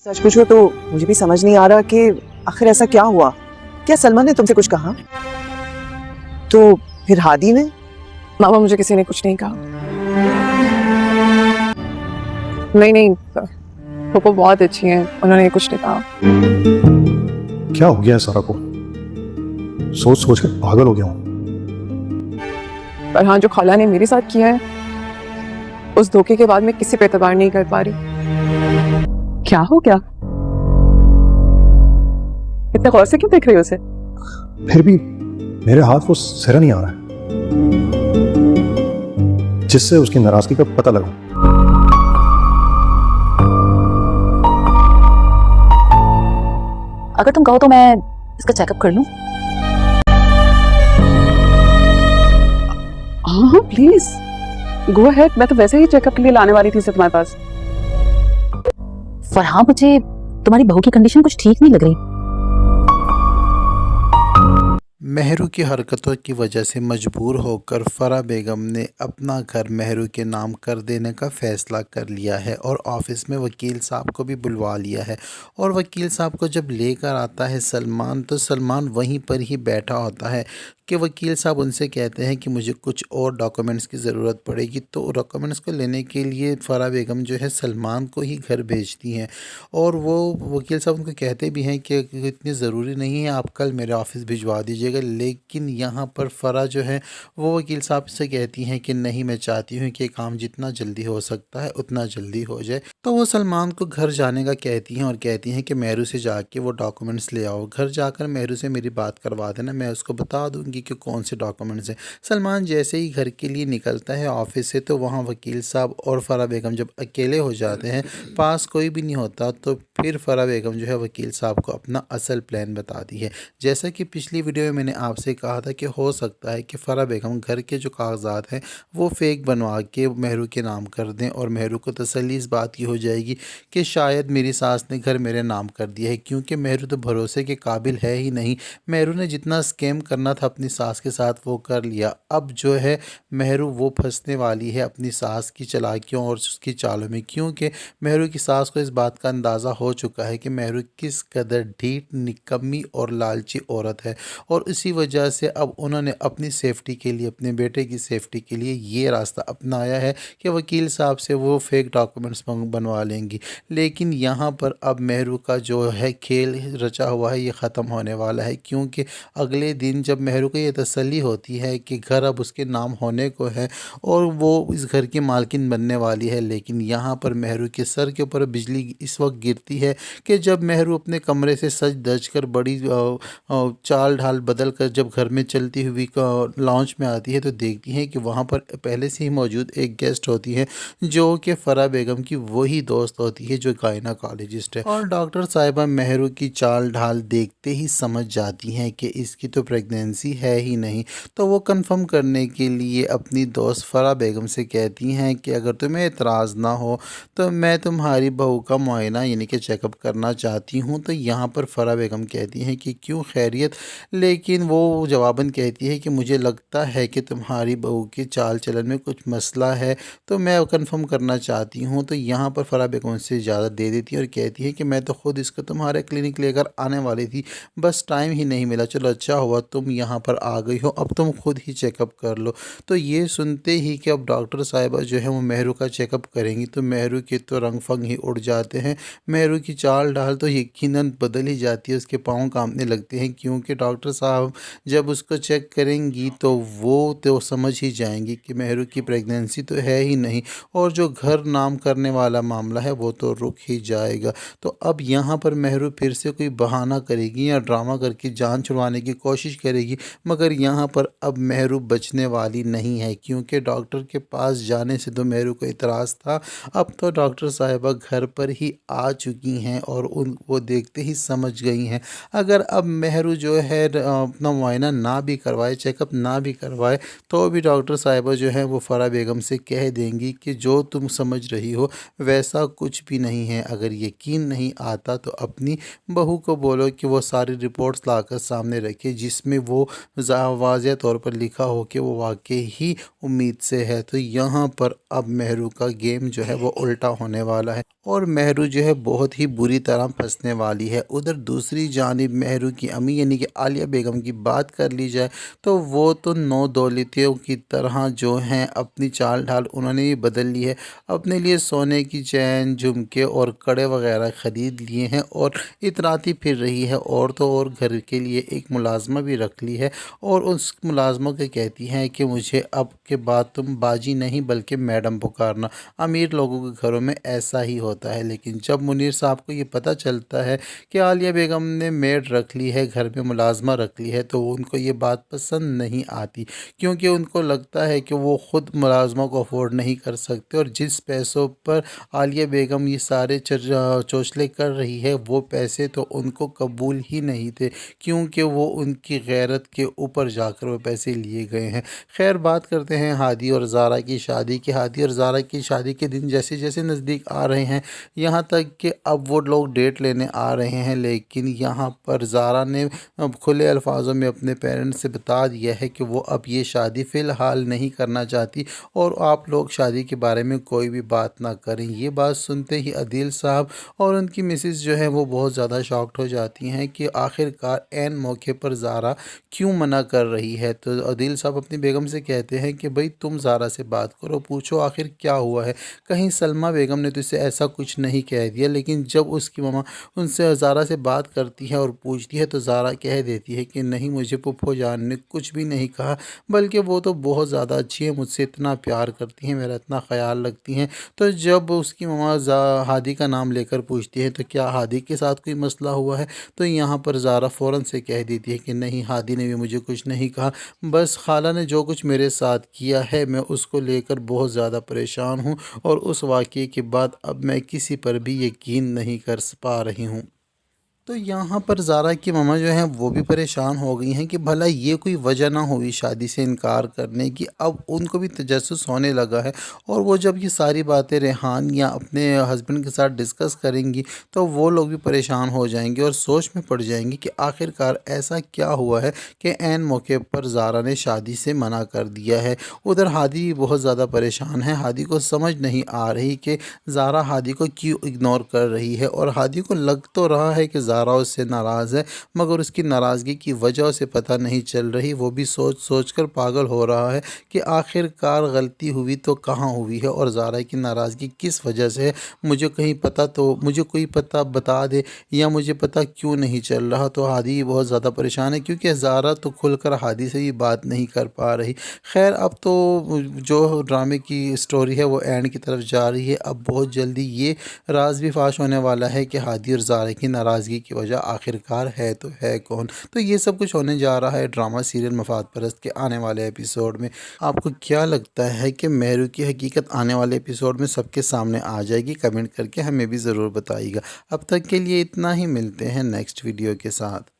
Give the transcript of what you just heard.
सच पूछो तो मुझे भी समझ नहीं आ रहा कि आखिर ऐसा क्या हुआ। क्या सलमान ने तुमसे कुछ कहा? तो फिर हादी ने? मामा मुझे किसी ने कुछ नहीं कहा। नहीं, पप्पो बहुत अच्छी हैं, उन्होंने कुछ नहीं कहा। क्या हो गया है सारा को? सोच सोच कर पागल हो गया हूँ। पर हाँ, जो खाला ने मेरे साथ किया है, उस धोखे के बाद मैं किसी पे एतबार नहीं कर पा रही। क्या हो गया? इतने गौर से क्यों देख रही हो उसे? फिर भी मेरे हाथ वो सहरा नहीं आ रहा है जिससे उसकी नाराजगी का पता लगा। अगर तुम कहो तो मैं इसका चेकअप कर लूं? हाँ प्लीज गो अहेड, मैं तो वैसे ही चेकअप के लिए लाने वाली थी इसे तुम्हारे पास। फरहान, मुझे तुम्हारी बहू की कंडीशन कुछ ठीक नहीं लग रही। मेहरू की हरकतों की वजह से मजबूर होकर फरा बेगम ने अपना घर मेहरू के नाम कर देने का फ़ैसला कर लिया है और ऑफिस में वकील साहब को भी बुलवा लिया है। और वकील साहब को जब लेकर आता है सलमान, तो सलमान वहीं पर ही बैठा होता है कि वकील साहब उनसे कहते हैं कि मुझे कुछ और डॉक्यूमेंट्स की ज़रूरत पड़ेगी। तो डॉक्यूमेंट्स को लेने के लिए फ़रा बेगम जो है सलमान को ही घर भेजती हैं और वो वकील साहब उनको कहते भी हैं कि इतनी ज़रूरी नहीं है, आप कल मेरे ऑफिस भिजवा दीजिएगा। लेकिन यहाँ पर फ़रा जो है वो वकील साहब से कहती हैं कि नहीं, मैं चाहती हूँ कि काम जितना जल्दी हो सकता है उतना जल्दी हो जाए। तो वो सलमान को घर जाने का कहती हैं और कहती हैं कि मेहरू से जाके वो डॉक्यूमेंट्स ले आओ। घर जाकर मेहरू से मेरी बात करवा देना, मैं उसको बता दूँगी कि कौन से डॉक्यूमेंट्स हैं। सलमान जैसे ही घर के लिए निकलता है ऑफिस से, तो वहाँ वकील साहब और फ़रा बेगम जब अकेले हो जाते हैं, पास कोई भी नहीं होता, तो फिर फ़रा बेगम जो है वकील साहब को अपना असल प्लान बताती है। जैसा कि पिछली वीडियो में मैंने आपसे कहा था कि हो सकता है कि फ़रा बेगम घर के जो कागजात हैं वो फ़ेक बनवा के मेहरू के नाम कर दें और मेहरू को तसल्ली इस बात की हो जाएगी कि शायद मेरी सास ने घर मेरे नाम कर दिया है, क्योंकि मेहरू तो भरोसे के काबिल है ही नहीं। मेहरू ने जितना स्कैम करना था अपनी सास के साथ वो कर लिया। अब जो है मेहरू वो फंसने वाली है अपनी सास की चालाकियों और उसकी चालों में, क्योंकि मेहरू की सास को इस बात का अंदाज़ा हो चुका है कि मेहरू किस कदर ढीठ, निकम्मी और लालची औरत है। और इसी वजह से अब उन्होंने अपनी सेफ्टी के लिए, अपने बेटे की सेफ्टी के लिए ये रास्ता अपनाया है कि वकील साहब से वो फेक डॉक्यूमेंट्स बनवा लेंगी। लेकिन यहाँ पर अब मेहरू का जो है खेल रचा हुआ है ये ख़त्म होने वाला है, क्योंकि अगले दिन जब मेहरू को ये तसल्ली होती है कि घर अब उसके नाम होने को है और वो इस घर की मालकिन बनने वाली है, लेकिन यहाँ पर मेहरू के सर के ऊपर बिजली इस वक्त गिरती है कि जब मेहरू अपने कमरे से सज धज कर बड़ी चाल ढाल बदल कर जब घर में चलती हुई लॉन्च में आती है, तो देखती हैं कि वहाँ पर पहले से ही मौजूद एक गेस्ट होती है जो कि फ़रा बेगम की वही दोस्त होती है जो गायनाकोलॉजिस्ट है। और डॉक्टर साहिबा मेहरू की चाल ढाल देखते ही समझ जाती हैं कि इसकी तो प्रेगनेंसी है ही नहीं। तो वो कंफर्म करने के लिए अपनी दोस्त फ़रा बेगम से कहती हैं कि अगर तुम्हें एतराज़ ना हो तो मैं तुम्हारी बहू का मुआयना यानी कि चेकअप करना चाहती हूँ। तो यहाँ पर फ़रा बेगम कहती हैं कि क्यों, खैरियत? लेकिन वो जवाबन कहती है कि मुझे लगता है कि तुम्हारी बहू के चाल चलन में कुछ मसला है, तो मैं कंफर्म करना चाहती हूँ। तो यहाँ पर फ़रा बेगम से इजाज़त दे देती है और कहती है कि मैं तो खुद इसको तुम्हारे क्लिनिक लेकर आने वाली थी, बस टाइम ही नहीं मिला। चलो अच्छा हुआ तुम यहाँ पर आ गई हो, अब तुम खुद ही चेकअप कर लो। तो ये सुनते ही कि अब डॉक्टर साहिबा जो है वो मेहरू का चेकअप करेंगी, तो मेहरू के तो रंग फंग ही उड़ जाते हैं। मेहरू की चाल ढाल तो यकीनन बदल ही जाती है, उसके पाँव कांपने लगते हैं, क्योंकि डॉक्टर साहब जब उसको चेक करेंगी तो वो तो समझ ही जाएंगी कि मेहरू की प्रेगनेंसी तो है ही नहीं और जो घर नाम करने वाला मामला है वो तो रुक ही जाएगा। तो अब यहाँ पर मेहरू फिर से कोई बहाना करेगी या ड्रामा करके जान छुड़वाने की कोशिश करेगी, मगर यहाँ पर अब मेहरू बचने वाली नहीं है, क्योंकि डॉक्टर के पास जाने से तो मेहरू को इतराज़ था। अब तो डॉक्टर साहिबा घर पर ही आ चुकी हैं और वो देखते ही समझ गई हैं। अगर अब मेहरू जो है اپنا معائنہ نہ بھی کروائے، چیک اپ نہ بھی کروائے، تو بھی ڈاکٹر صاحبہ جو ہیں وہ فرح بیگم سے کہہ دیں گی کہ جو تم سمجھ رہی ہو ویسا کچھ بھی نہیں ہے۔ اگر یقین نہیں آتا تو اپنی بہو کو بولو کہ وہ ساری رپورٹس لا کر سامنے رکھے جس میں وہ واضح طور پر لکھا ہو کہ وہ واقعی ہی امید سے ہے۔ تو یہاں پر اب مہرو کا گیم جو ہے وہ الٹا ہونے والا ہے اور مہرو جو ہے بہت ہی بری طرح پھنسنے والی ہے۔ ادھر دوسری جانب مہرو کی امی یعنی کہ عالیہ بیگم کی بات کر لی جائے تو وہ تو نو دولتیوں کی طرح جو ہیں اپنی چال ڈھال انہوں نے بھی بدل لی ہے، اپنے لیے سونے کی چین، جھمکے اور کڑے وغیرہ خرید لیے ہیں اور اتراتی پھر رہی ہے عورتوں اور گھر کے لیے ایک ملازمہ بھی رکھ لی ہے اور اس ملازمہ کو کہتی ہیں کہ مجھے اب کے بعد تم باجی نہیں بلکہ میڈم پکارنا۔ امیر لوگوں کے گھروں میں ایسا ہی ہوتا ہے، لیکن جب منیر صاحب کو یہ پتہ چلتا ہے کہ عالیہ بیگم نے میڈ رکھ لی ہے، گھر میں ملازمہ رکھ لی ہے، تو ان کو یہ بات پسند نہیں آتی کیونکہ ان کو لگتا ہے کہ وہ خود ملازموں کو افورڈ نہیں کر سکتے اور جس پیسوں پر عالیہ بیگم یہ سارے چوچلے کر رہی ہے وہ پیسے تو ان کو قبول ہی نہیں تھے کیونکہ وہ ان کی غیرت کے اوپر جا کر وہ پیسے لیے گئے ہیں۔ خیر بات کرتے ہیں ہادی اور زارا کی شادی کی۔ ہادی اور زارا کی شادی کے دن جیسے جیسے نزدیک آ رہے ہیں یہاں تک کہ اب وہ لوگ ڈیٹ لینے آ رہے ہیں، لیکن یہاں پر زارا نے کھلے الفاظوں میں اپنے پیرنٹس سے بتا دیا ہے کہ وہ اب یہ شادی فی الحال نہیں کرنا چاہتی اور آپ لوگ شادی کے بارے میں کوئی بھی بات نہ کریں۔ یہ بات سنتے ہی عدیل صاحب اور ان کی مسز جو ہے وہ بہت زیادہ شاکڈ ہو جاتی ہیں کہ آخر کار عین موقع پر زارا کیوں منع کر رہی ہے۔ تو عدیل صاحب اپنی بیگم سے کہتے ہیں کہ بھئی تم زارا سے بات کرو، پوچھو آخر کیا ہوا ہے، کہیں سلمہ بیگم نے تو اسے ایسا کچھ نہیں کہہ دیا۔ لیکن جب اس کی ماما ان سے زارا سے بات کرتی ہے اور پوچھتی ہے تو زارا کہہ دیتی ہے کہ نہیں، مجھے پھپھو جان نے کچھ بھی نہیں کہا، بلکہ وہ تو بہت زیادہ اچھی ہے، مجھ سے اتنا پیار کرتی ہیں، میرا اتنا خیال رکھتی ہیں۔ تو جب اس کی ماما ہادی کا نام لے کر پوچھتی ہے تو کیا ہادی کے ساتھ کوئی مسئلہ ہوا ہے، تو یہاں پر زارا فوراً سے کہہ دیتی ہے کہ نہیں، ہادی نے بھی مجھے کچھ نہیں کہا، بس خالہ نے جو کچھ میرے ساتھ کیا ہے میں اس کو لے کر بہت زیادہ پریشان ہوں اور اس واقعے کے بعد اب میں کسی پر بھی یقین نہیں کر پا رہی ہوں۔ تو یہاں پر زارا کی ماما جو ہیں وہ بھی پریشان ہو گئی ہیں کہ بھلا یہ کوئی وجہ نہ ہوئی شادی سے انکار کرنے کی۔ اب ان کو بھی تجسس ہونے لگا ہے اور وہ جب یہ ساری باتیں ریحان یا اپنے ہسبینڈ کے ساتھ ڈسکس کریں گی تو وہ لوگ بھی پریشان ہو جائیں گے اور سوچ میں پڑ جائیں گے کہ آخر کار ایسا کیا ہوا ہے کہ عین موقع پر زارا نے شادی سے منع کر دیا ہے۔ ادھر ہادی بھی بہت زیادہ پریشان ہے، ہادی کو سمجھ نہیں آ رہی کہ زارا ہادی کو کیوں اگنور کر رہی ہے اور ہادی کو لگ تو رہا ہے کہ زارا اس سے ناراض ہے، مگر اس کی ناراضگی کی وجہ اسے پتہ نہیں چل رہی۔ وہ بھی سوچ سوچ کر پاگل ہو رہا ہے کہ آخر کار غلطی ہوئی تو کہاں ہوئی ہے اور زارا کی ناراضگی کس وجہ سے ہے، مجھے کہیں پتہ تو مجھے کوئی پتہ بتا دے یا مجھے پتہ کیوں نہیں چل رہا۔ تو ہادی بہت زیادہ پریشان ہے کیونکہ زارا تو کھل کر ہادی سے بھی بات نہیں کر پا رہی۔ خیر اب تو جو ڈرامے کی سٹوری ہے وہ اینڈ کی طرف جا رہی ہے۔ اب بہت جلدی یہ راز بھی فاش ہونے والا ہے کہ ہادی اور زارا کی ناراضگی کی وجہ آخر کار ہے تو ہے کون۔ تو یہ سب کچھ ہونے جا رہا ہے ڈرامہ سیریل مفاد پرست کے آنے والے ایپیسوڈ میں۔ آپ کو کیا لگتا ہے کہ مہرو کی حقیقت آنے والے ایپیسوڈ میں سب کے سامنے آ جائے گی؟ کمنٹ کر کے ہمیں بھی ضرور بتائیے گا۔ اب تک کے لیے اتنا ہی، ملتے ہیں نیکسٹ ویڈیو کے ساتھ۔